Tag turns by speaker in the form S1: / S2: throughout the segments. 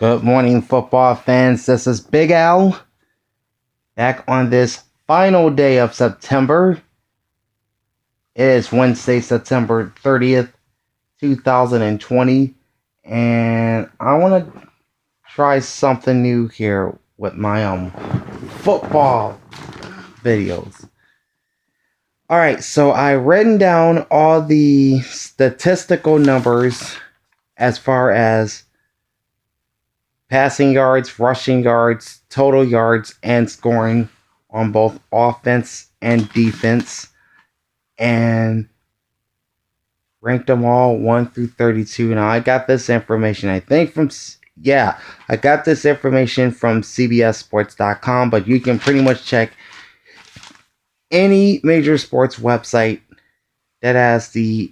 S1: Good morning, football fans. This is Big Al back on this final day of September. It is Wednesday, September 30th, 2020, and I want to try something new here with my football videos. Alright, so I written down all the statistical numbers as far as passing yards, rushing yards, total yards, and scoring on both offense and defense, and ranked them all 1 through 32. Now, I got this information, I think I got this information from CBSSports.com, but you can pretty much check any major sports website that has the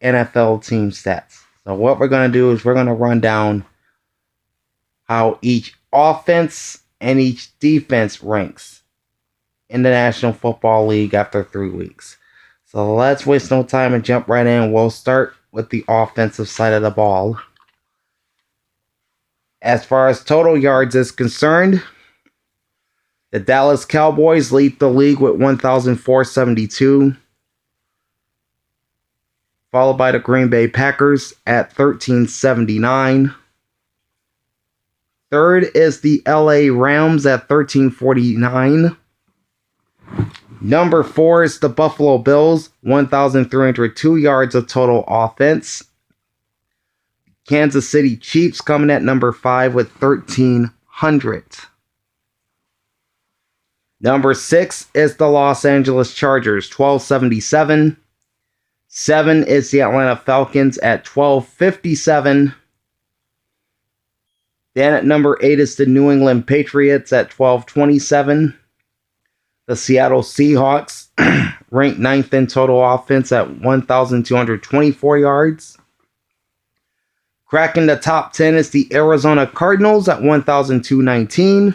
S1: NFL team stats. So what we're going to do is we're going to run down how each offense and each defense ranks in the National Football League after 3 weeks. So let's waste no time and jump right in. We'll start with the offensive side of the ball. As far as total yards is concerned, the Dallas Cowboys lead the league with 1,472, followed by the Green Bay Packers at 1,379. Third is the LA Rams at 1,349. Number 4 is the Buffalo Bills, 1,302 yards of total offense. Kansas City Chiefs coming at number 5 with 1,300. Number 6 is the Los Angeles Chargers, 1,277. 7 is the Atlanta Falcons at 1,257. Then at number 8 is the New England Patriots at 1,227. The Seattle Seahawks ranked 9th in total offense at 1,224 yards. Cracking the top 10 is the Arizona Cardinals at 1,219.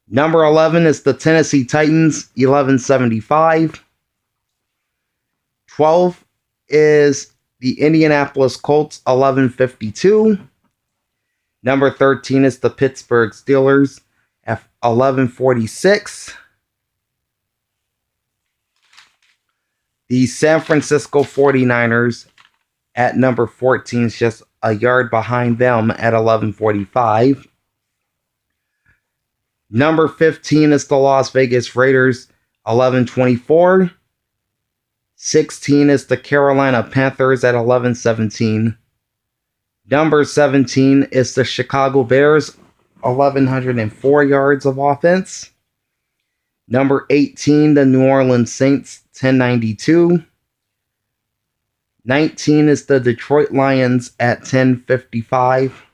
S1: Number 11 is the Tennessee Titans, 1,175. 12 is the Indianapolis Colts, 1,152. Number 13 is the Pittsburgh Steelers at 1,146. The San Francisco 49ers at number 14 is just a yard behind them at 1,145. Number 15 is the Las Vegas Raiders, 1,124. 16 is the Carolina Panthers at 1,117. Number 17 is the Chicago Bears, 1,104 yards of offense. Number 18, the New Orleans Saints, 1,092. 19 is the Detroit Lions at 1,055.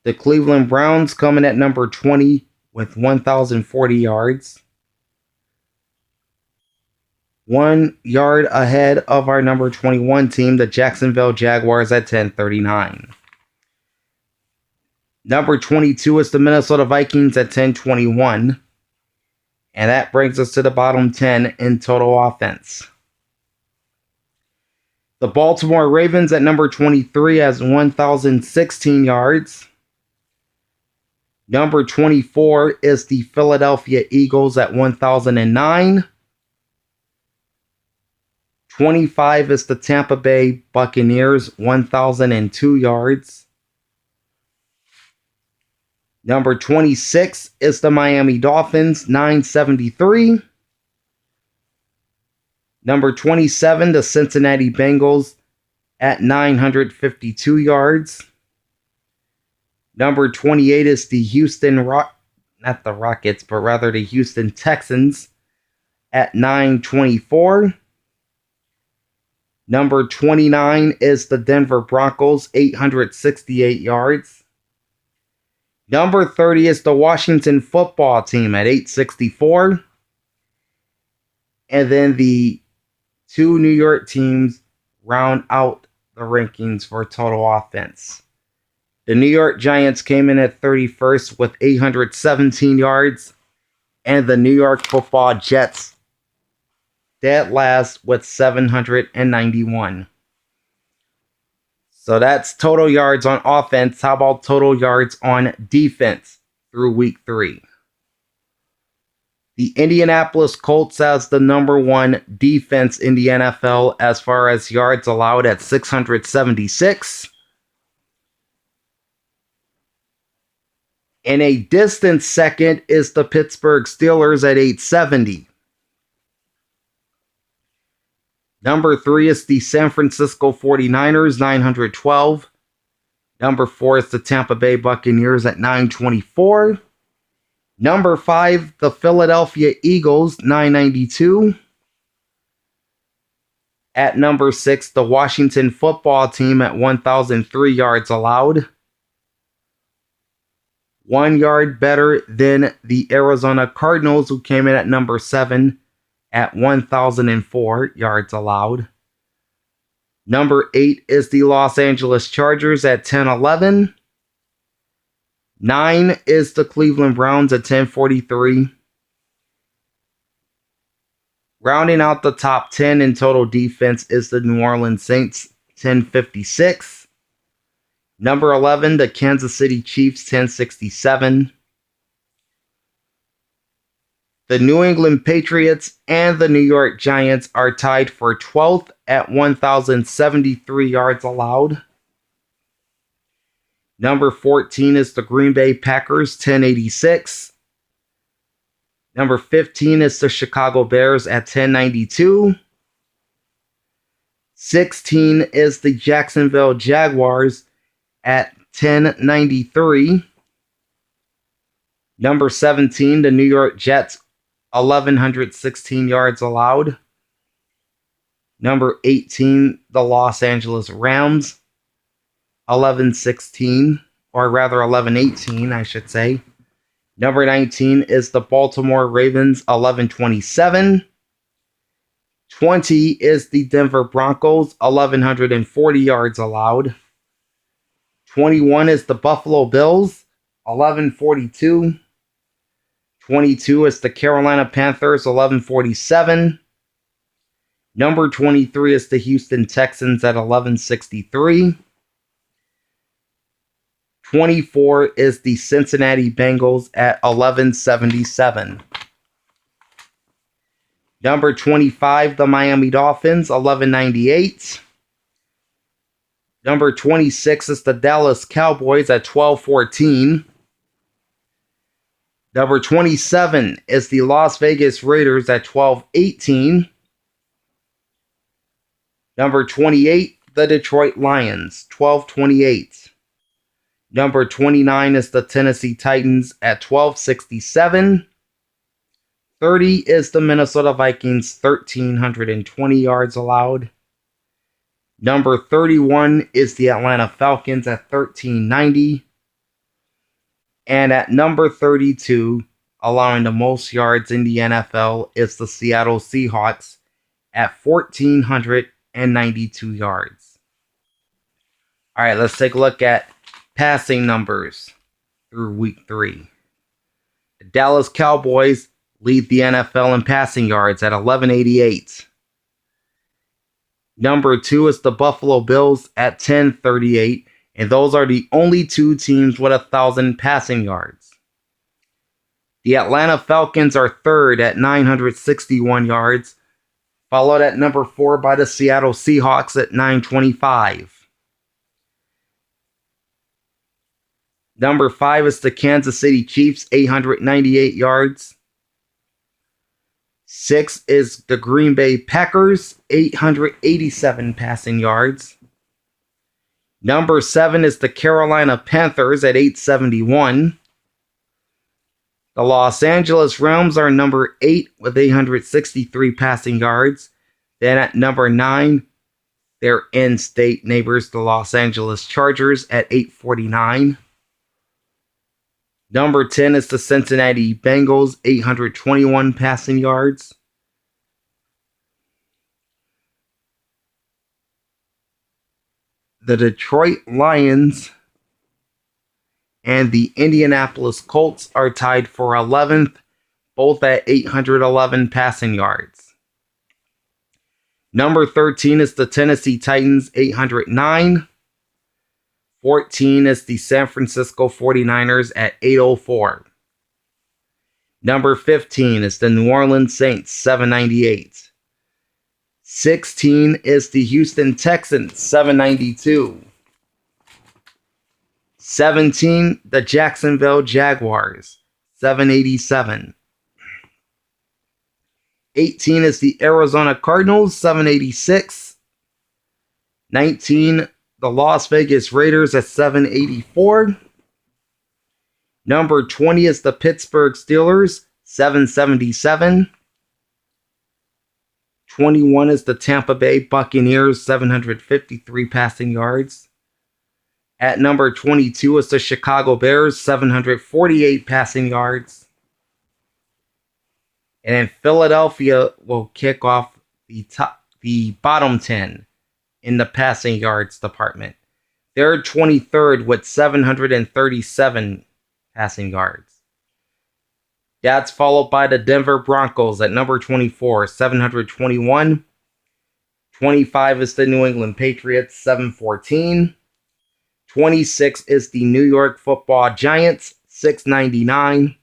S1: The Cleveland Browns coming at number 20 with 1,040 yards. 1 yard ahead of our number 21 team, the Jacksonville Jaguars at 1,039. Number 22 is the Minnesota Vikings at 1,021. And that brings us to the bottom 10 in total offense. The Baltimore Ravens at number 23 has 1,016 yards. Number 24 is the Philadelphia Eagles at 1,009. 25 is the Tampa Bay Buccaneers, 1,002 yards. Number 26 is the Miami Dolphins, 973. Number 27, the Cincinnati Bengals at 952 yards. Number 28 is the not the Rockets, but rather the Houston Texans at 924. Number 29 is the Denver Broncos, 868 yards. Number 30 is the Washington Football Team at 864. And then the 2 New York teams round out the rankings for total offense. The New York Giants came in at 31st with 817 yards. And the New York Football Jets dead last with 791. So that's total yards on offense. How about total yards on defense through week 3? The Indianapolis Colts has the number 1 defense in the NFL as far as yards allowed at 676. In a distant second is the Pittsburgh Steelers at 870. Number 3 is the San Francisco 49ers, 912. Number 4 is the Tampa Bay Buccaneers at 924. Number 5, the Philadelphia Eagles, 992. At number 6, the Washington Football Team at 1,003 yards allowed. 1 yard better than the Arizona Cardinals, who came in at number 7 at 1,004 yards allowed. Number 8 is the Los Angeles Chargers at 1011. 9 is the Cleveland Browns at 1043. Rounding out the top 10 in total defense is the New Orleans Saints, 1056. Number 11, the Kansas City Chiefs, 1067. The New England Patriots and the New York Giants are tied for 12th at 1,073 yards allowed. Number 14 is the Green Bay Packers, 1086. Number 15 is the Chicago Bears at 1092. 16 is the Jacksonville Jaguars at 1093. Number 17, the New York Jets, 1,116 yards allowed. Number 18, the Los Angeles Rams, 1116, or rather 1118, I should say. Number 19 is the Baltimore Ravens, 1127. 20 is the Denver Broncos, 1,140 yards allowed. 21 is the Buffalo Bills, 1142. 22 is the Carolina Panthers, 1147. Number 23 is the Houston Texans at 1163. 24 is the Cincinnati Bengals at 1177. Number 25, the Miami Dolphins, 1198. Number 26 is the Dallas Cowboys at 1214. Number 27 is the Las Vegas Raiders at 1218. Number 28, the Detroit Lions, 1228. Number 29 is the Tennessee Titans at 1267. 30 is the Minnesota Vikings, 1,320 yards allowed. Number 31 is the Atlanta Falcons at 1,390. And at number 32, allowing the most yards in the NFL, is the Seattle Seahawks at 1,492 yards. All right, let's take a look at passing numbers through week 3. The Dallas Cowboys lead the NFL in passing yards at 1,188. Number 2 is the Buffalo Bills at 1,038, and those are the only 2 teams with 1,000 passing yards. The Atlanta Falcons are 3rd at 961 yards, followed at number 4 by the Seattle Seahawks at 925. Number 5 is the Kansas City Chiefs, 898 yards. 6 is the Green Bay Packers, 887 passing yards. Number 7 is the Carolina Panthers at 871. The Los Angeles Rams are number 8 with 863 passing yards. Then at number 9, their in-state neighbors, the Los Angeles Chargers at 849. Number 10 is the Cincinnati Bengals, 821 passing yards. The Detroit Lions and the Indianapolis Colts are tied for 11th, both at 811 passing yards. Number 13 is the Tennessee Titans, 809. 14 is the San Francisco 49ers at 804. Number 15 is the New Orleans Saints, 798. 16 is the Houston Texans, 792. 17, the Jacksonville Jaguars, 787. 18 is the Arizona Cardinals, 786. 19, the Las Vegas Raiders at 784. Number 20 is the Pittsburgh Steelers, 777. 21 is the Tampa Bay Buccaneers, 753 passing yards. At number 22 is the Chicago Bears, 748 passing yards. And then Philadelphia will kick off the bottom 10 in the passing yards department. They're 23rd with 737 passing yards. That's followed by the Denver Broncos at number 24, 721. 25 is the New England Patriots, 714. 26 is the New York Football Giants, 699.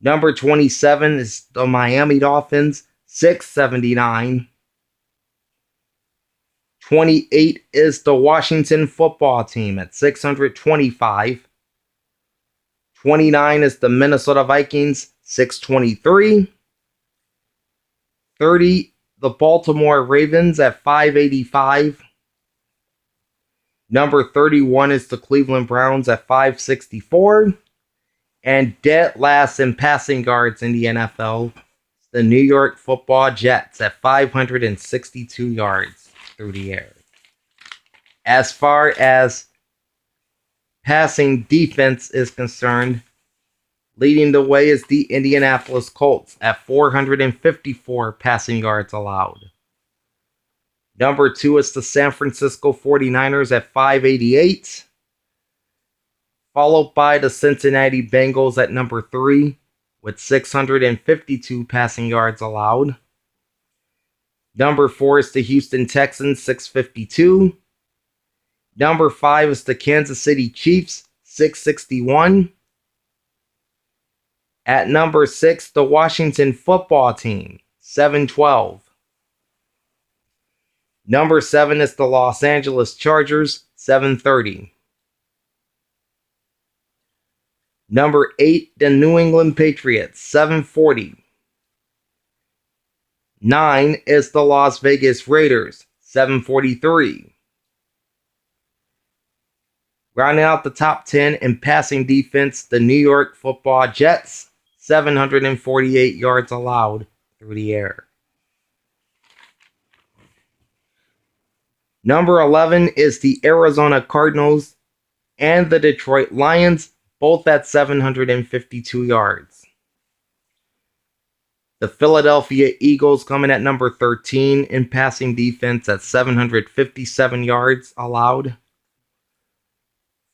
S1: Number 27 is the Miami Dolphins, 679. 28 is the Washington Football Team at 625. 29 is the Minnesota Vikings, 623. 30, the Baltimore Ravens at 585. Number 31 is the Cleveland Browns at 564. And dead last in passing yards in the NFL, the New York Football Jets at 562 yards through the air. As far as passing defense is concerned, leading the way is the Indianapolis Colts at 454 passing yards allowed. Number 2 is the San Francisco 49ers at 588. Followed by the Cincinnati Bengals at number 3 with 652 passing yards allowed. Number 4 is the Houston Texans, 652. Number 5 is the Kansas City Chiefs, 661. At number 6, the Washington Football Team, 712. Number 7 is the Los Angeles Chargers, 730. Number 8, the New England Patriots, 740. 9 is the Las Vegas Raiders, 743. Rounding out the top 10 in passing defense, the New York Football Jets, 748 yards allowed through the air. Number 11 is the Arizona Cardinals and the Detroit Lions, both at 752 yards. The Philadelphia Eagles coming at number 13 in passing defense at 757 yards allowed.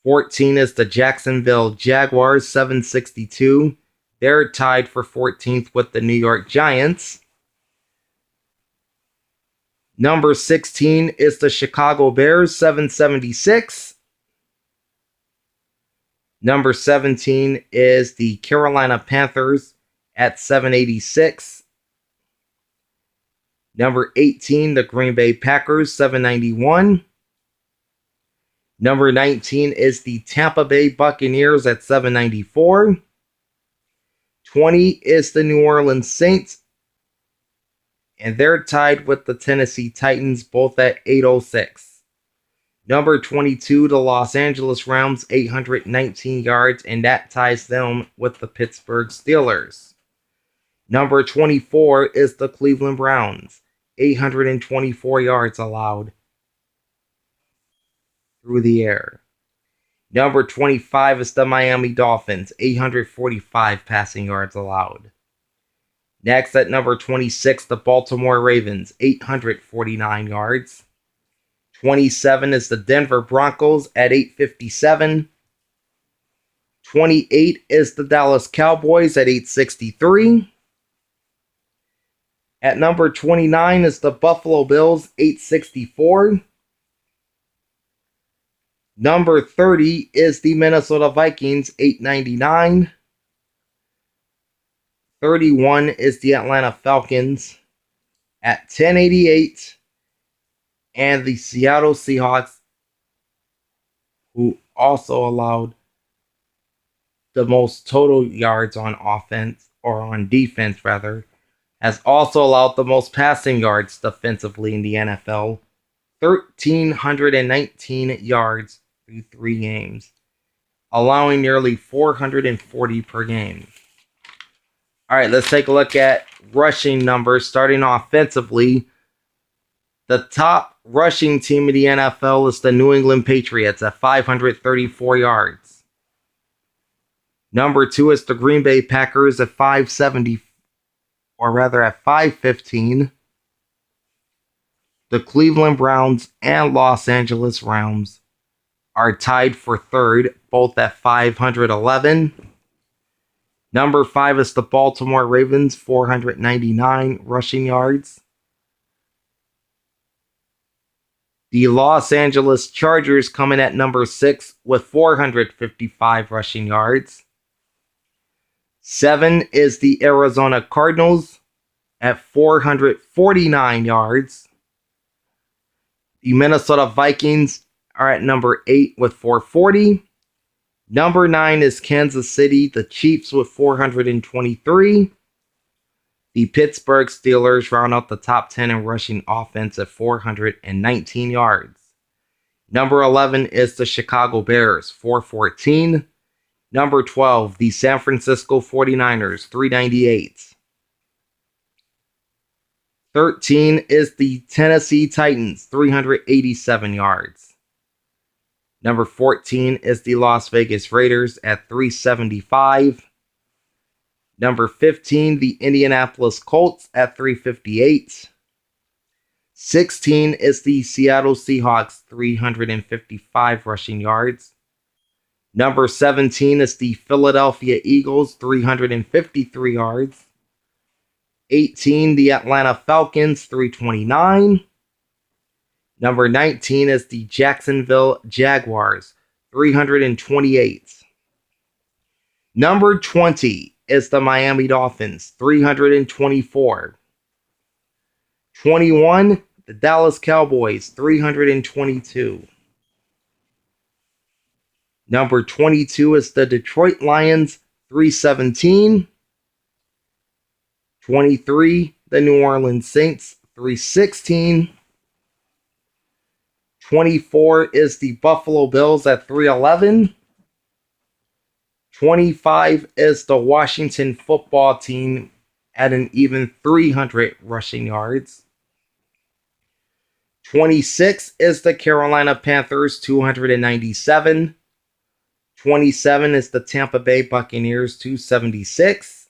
S1: 14 is the Jacksonville Jaguars, 762. They're tied for 14th with the New York Giants. Number 16 is the Chicago Bears, 776. Number 17 is the Carolina Panthers at 786. Number 18, the Green Bay Packers, 791. Number 19 is the Tampa Bay Buccaneers at 794. 20 is the New Orleans Saints, and they're tied with the Tennessee Titans, both at 806. Number 22, the Los Angeles Rams, 819 yards, and that ties them with the Pittsburgh Steelers. Number 24 is the Cleveland Browns, 824 yards allowed through the air. Number 25 is the Miami Dolphins, 845 passing yards allowed. Next at number 26, the Baltimore Ravens, 849 yards. 27 is the Denver Broncos at 857. 28 is the Dallas Cowboys at 863. At number 29 is the Buffalo Bills, 864. Number 30 is the Minnesota Vikings, 899. 31 is the Atlanta Falcons at 1088. And the Seattle Seahawks, who also allowed the most total yards on offense, or on defense rather, has also allowed the most passing yards defensively in the NFL, 1,319 yards through 3 games, allowing nearly 440 per game. All right, let's take a look at rushing numbers. Starting offensively, the top rushing team in the NFL is the New England Patriots at 534 yards. Number 2 is the Green Bay Packers at 570, or rather at 515. The Cleveland Browns and Los Angeles Rams are tied for third, both at 511. Number 5 is the Baltimore Ravens, 499 rushing yards. The Los Angeles Chargers come in at number 6 with 455 rushing yards. 7 is the Arizona Cardinals at 449 yards. The Minnesota Vikings are at number 8 with 440. Number 9 is Kansas City, the Chiefs with 423. The Pittsburgh Steelers round out the top 10 in rushing offense at 419 yards. Number 11 is the Chicago Bears, 414. Number 12, the San Francisco 49ers, 398. 13 is the Tennessee Titans, 387 yards. Number 14 is the Las Vegas Raiders at 375. Number 15, the Indianapolis Colts at 358. 16 is the Seattle Seahawks, 355 rushing yards. Number 17 is the Philadelphia Eagles, 353 yards. 18, the Atlanta Falcons, 329. Number 19 is the Jacksonville Jaguars, 328. Number 20 is the Miami Dolphins, 324. 21, the Dallas Cowboys, 322. Number 22 is the Detroit Lions, 317. 23, the New Orleans Saints, 316. 24 is the Buffalo Bills at 311. 25 is the Washington Football Team at an even 300 rushing yards. 26 is the Carolina Panthers, 297. 27 is the Tampa Bay Buccaneers, 276.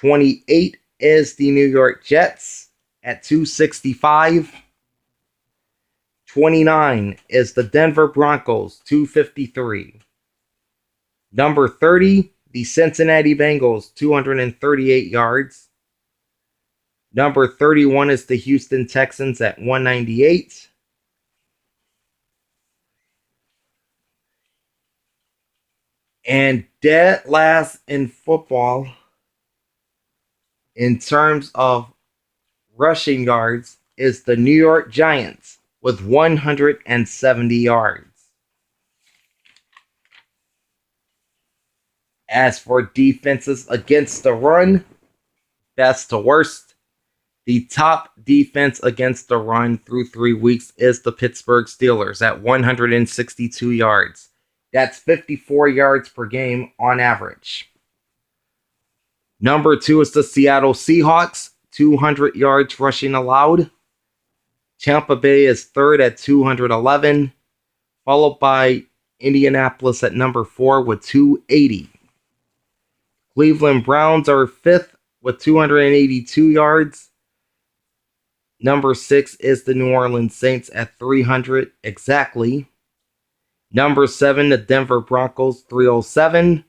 S1: 28 is the New York Jets at 265. 29 is the Denver Broncos, 253. Number 30, the Cincinnati Bengals, 238 yards. Number 31 is the Houston Texans at 198. And dead last in football, in terms of rushing yards, is the New York Giants with 170 yards. As for defenses against the run, best to worst, the top defense against the run through 3 weeks is the Pittsburgh Steelers at 162 yards. That's 54 yards per game on average. Number 2 is the Seattle Seahawks, 200 yards rushing allowed. Tampa Bay is third at 211, followed by Indianapolis at number 4 with 280. Cleveland Browns are fifth with 282 yards. Number 6 is the New Orleans Saints at 300 exactly. Number 7, the Denver Broncos, 307.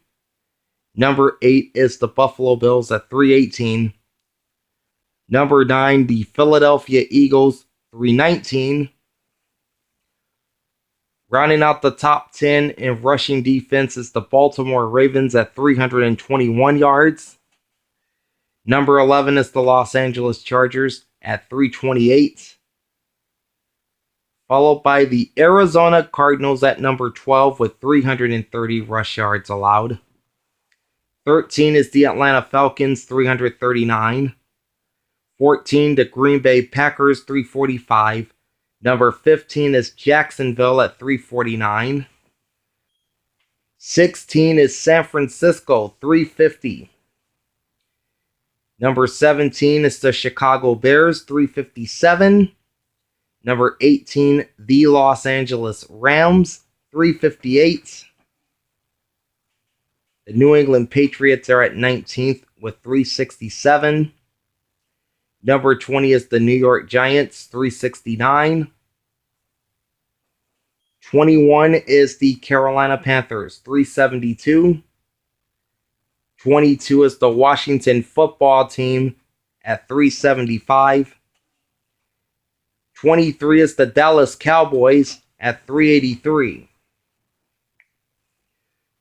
S1: Number 8 is the Buffalo Bills at 318. Number 9, the Philadelphia Eagles, 319. Rounding out the top 10 in rushing defense is the Baltimore Ravens at 321 yards. Number 11 is the Los Angeles Chargers at 328. Followed by the Arizona Cardinals at number 12 with 330 rush yards allowed. 13 is the Atlanta Falcons, 339. 14, the Green Bay Packers, 345. Number 15 is Jacksonville at 349. 16 is San Francisco, 350. Number 17 is the Chicago Bears, 357. Number 18, the Los Angeles Rams, 358. The New England Patriots are at 19th with 367. Number 20 is the New York Giants, 369. 21 is the Carolina Panthers, 372. 22 is the Washington Football Team at 375. 23 is the Dallas Cowboys at 383.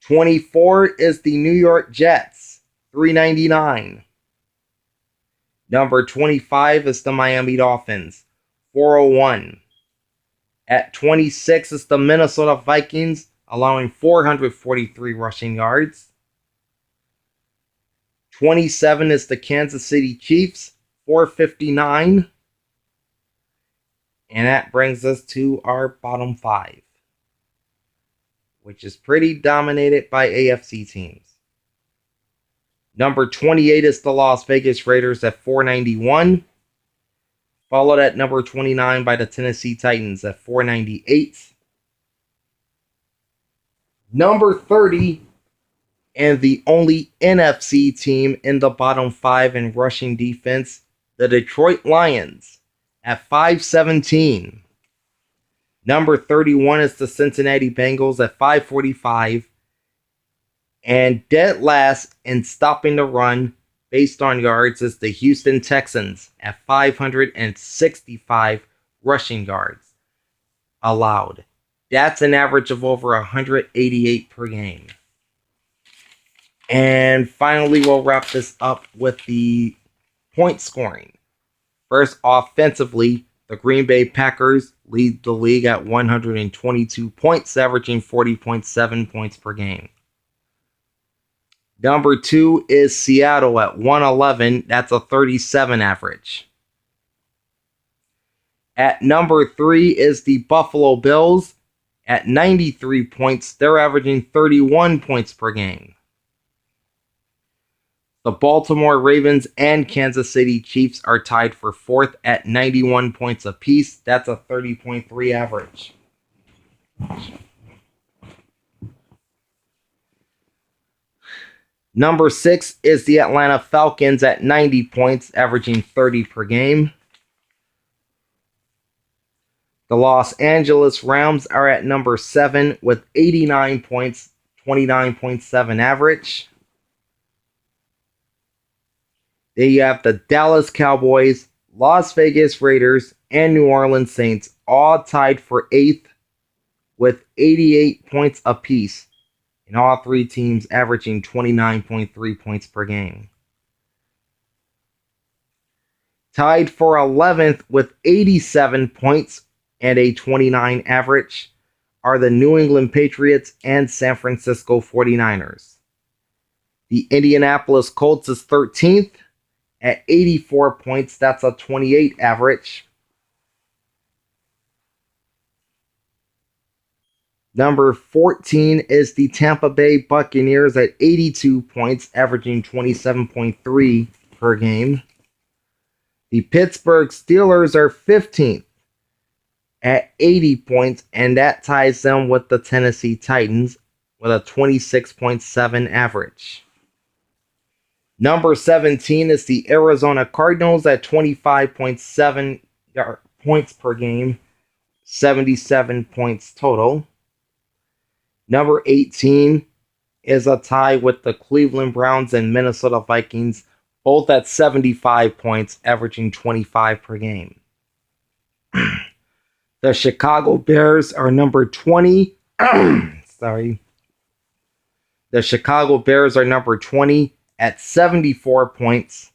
S1: 24 is the New York Jets, 399. Number 25 is the Miami Dolphins, 401. At 26 is the Minnesota Vikings, allowing 443 rushing yards. 27 is the Kansas City Chiefs, 459. And that brings us to our bottom 5, which is pretty dominated by AFC teams. Number 28 is the Las Vegas Raiders at 491. Followed at number 29 by the Tennessee Titans at 498. Number 30, and the only NFC team in the bottom 5 in rushing defense, the Detroit Lions at 517. Number 31 is the Cincinnati Bengals at 545. And dead last in stopping the run based on yards is the Houston Texans at 565 rushing yards allowed. That's an average of over 188 per game. And finally, we'll wrap this up with the point scoring. First, offensively, the Green Bay Packers lead the league at 122 points, averaging 40.7 points per game. Number 2 is Seattle at 111. That's a 37 average. At number 3 is the Buffalo Bills at 93 points. They're averaging 31 points per game. The Baltimore Ravens and Kansas City Chiefs are tied for 4th at 91 points apiece. That's a 30.3 average. Number 6 is the Atlanta Falcons at 90 points, averaging 30 per game. The Los Angeles Rams are at number 7 with 89 points, 29.7 average. Then you have the Dallas Cowboys, Las Vegas Raiders, and New Orleans Saints all tied for 8th with 88 points apiece. And all 3 teams averaging 29.3 points per game. Tied for 11th with 87 points and a 29 average are the New England Patriots and San Francisco 49ers. The Indianapolis Colts is 13th at 84 points. That's a 28 average. Number 14 is the Tampa Bay Buccaneers at 82 points, averaging 27.3 per game. The Pittsburgh Steelers are 15th at 80 points, and that ties them with the Tennessee Titans with a 26.7 average. Number 17 is the Arizona Cardinals at 25.7 points per game, 77 points total. Number 18 is a tie with the Cleveland Browns and Minnesota Vikings, both at 75 points, averaging 25 per game. The The Chicago Bears are number 20. Sorry. The Chicago Bears are number 20 at 74 points.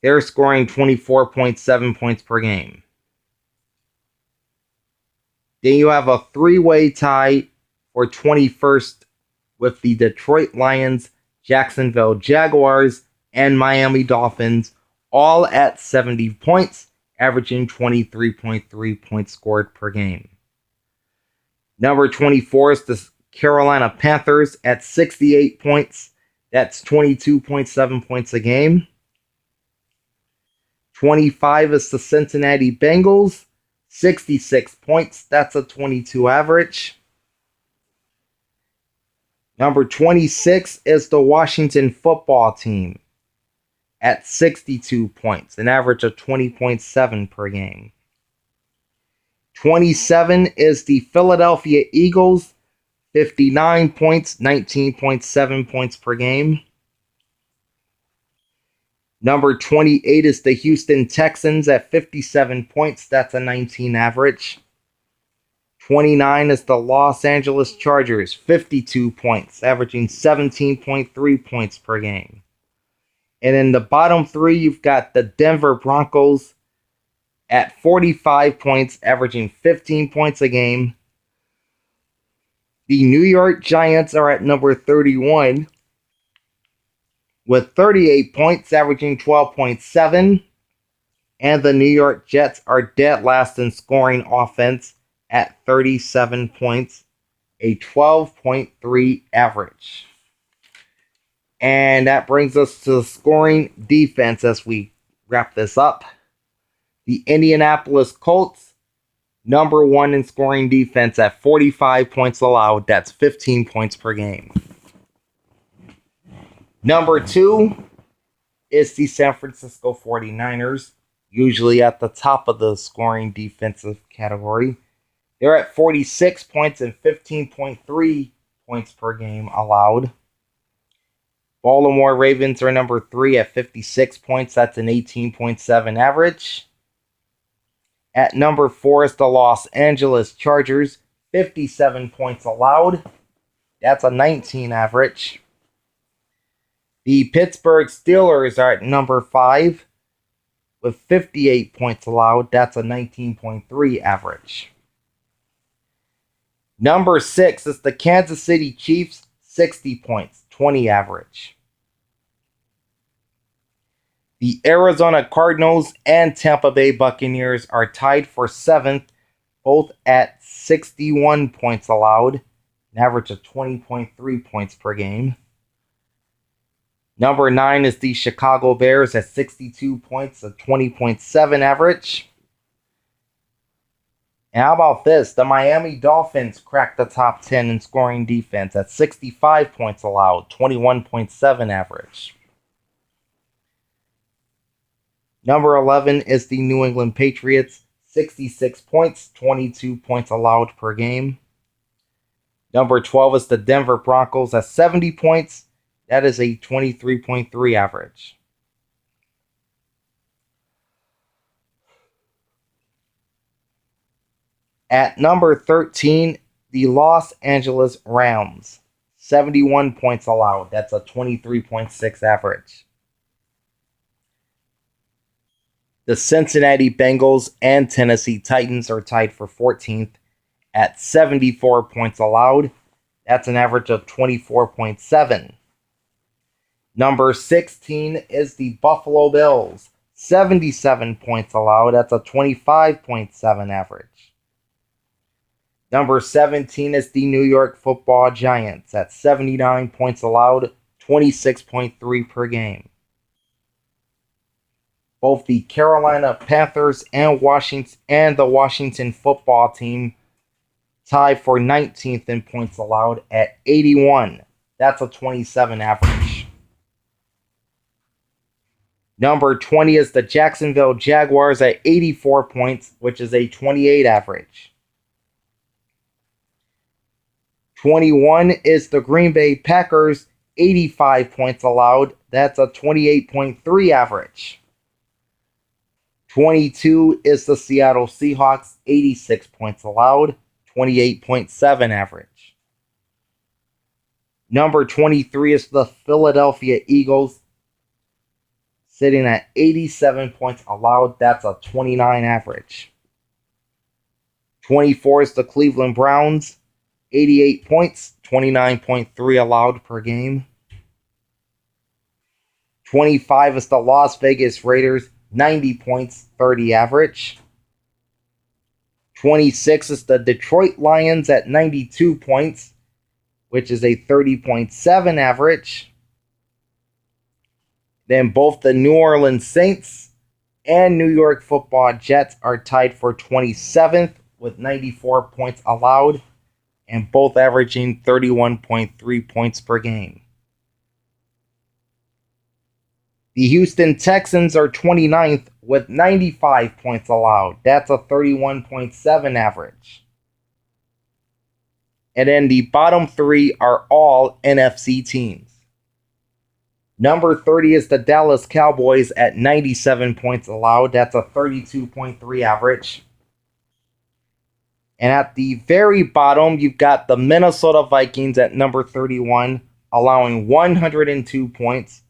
S1: They're scoring 24.7 points per game. Then you have a three-way tie for 21st with the Detroit Lions, Jacksonville Jaguars, and Miami Dolphins, all at 70 points, averaging 23.3 points scored per game. Number 24 is the Carolina Panthers at 68 points. That's 22.7 points a game. 25 is the Cincinnati Bengals, 66 points. That's a 22 average. Number 26 is the Washington Football Team at 62 points, an average of 20.7 per game. 27 is the Philadelphia Eagles, 59 points, 19.7 points per game. Number 28 is the Houston Texans at 57 points. That's a 19 average. 29 is the Los Angeles Chargers, 52 points, averaging 17.3 points per game. And in the bottom three, you've got the Denver Broncos at 45 points, averaging 15 points a game. The New York Giants are at number 31 with 38 points, averaging 12.7. And the New York Jets are dead last in scoring offense at 37 points, a 12.3 average. And that brings us to the scoring defense as we wrap this up. The Indianapolis Colts, number 1 in scoring defense at 45 points allowed. That's 15 points per game. Number 2 is the San Francisco 49ers, usually at the top of the scoring defensive category. They're at 46 points and 15.3 points per game allowed. Baltimore Ravens are number 3 at 56 points. That's an 18.7 average. At number 4 is the Los Angeles Chargers, 57 points allowed. That's a 19 average. The Pittsburgh Steelers are at number 5 with 58 points allowed. That's a 19.3 average. Number 6 is the Kansas City Chiefs, 60 points, 20 average. The Arizona Cardinals and Tampa Bay Buccaneers are tied for 7th, both at 61 points allowed, an average of 20.3 points per game. Number 9 is the Chicago Bears at 62 points, a 20.7 average. And how about this? The Miami Dolphins cracked the top 10 in scoring defense at 65 points allowed, 21.7 average. Number 11 is the New England Patriots, 66 points, 22 points allowed per game. Number 12 is the Denver Broncos at 70 points. That is a 23.3 average. At number 13, the Los Angeles Rams, 71 points allowed. That's a 23.6 average. The Cincinnati Bengals and Tennessee Titans are tied for 14th at 74 points allowed. That's an average of 24.7. Number 16 is the Buffalo Bills, 77 points allowed. That's a 25.7 average. Number 17 is the New York Football Giants at 79 points allowed, 26.3 per game. Both the Carolina Panthers and the Washington Football Team tie for 19th in points allowed at 81. That's a 27 average. Number 20 is the Jacksonville Jaguars at 84 points, which is a 28 average. 21 is the Green Bay Packers, 85 points allowed. That's a 28.3 average. 22 is the Seattle Seahawks, 86 points allowed, 28.7 average. Number 23 is the Philadelphia Eagles, sitting at 87 points allowed. That's a 29 average. 24 is the Cleveland Browns, 88 points, 29.3 allowed per game. 25 is the Las Vegas Raiders, 90 points, 30 average. 26 is the Detroit Lions at 92 points, which is a 30.7 average. Then both the New Orleans Saints and New York Football Jets are tied for 27th with 94 points allowed, and both averaging 31.3 points per game. The Houston Texans are 29th with 95 points allowed. That's a 31.7 average. And then the bottom three are all NFC teams. Number 30 is the Dallas Cowboys at 97 points allowed. That's a 32.3 average. And at the very bottom, you've got the Minnesota Vikings at number 31, allowing 102 points.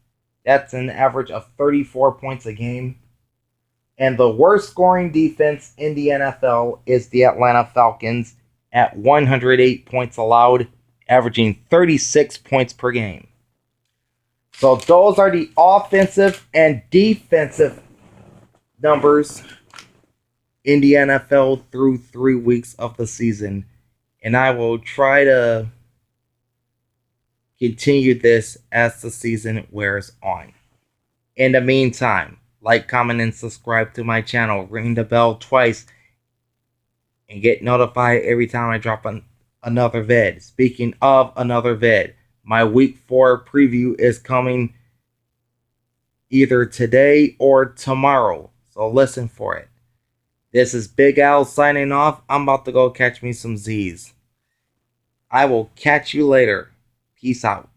S1: That's an average of 34 points a game. And the worst scoring defense in the NFL is the Atlanta Falcons at 108 points allowed, averaging 36 points per game. So those are the offensive and defensive numbers in the NFL through 3 weeks of the season. And I will try to continue this as the season wears on. In the meantime, like, comment, and subscribe to my channel. Ring the bell twice and get notified every time I drop another vid. Speaking of another vid, my week 4 preview is coming either today or tomorrow. So listen for it. This is Big Al signing off. I'm about to go catch me some Z's. I will catch you later. Peace out.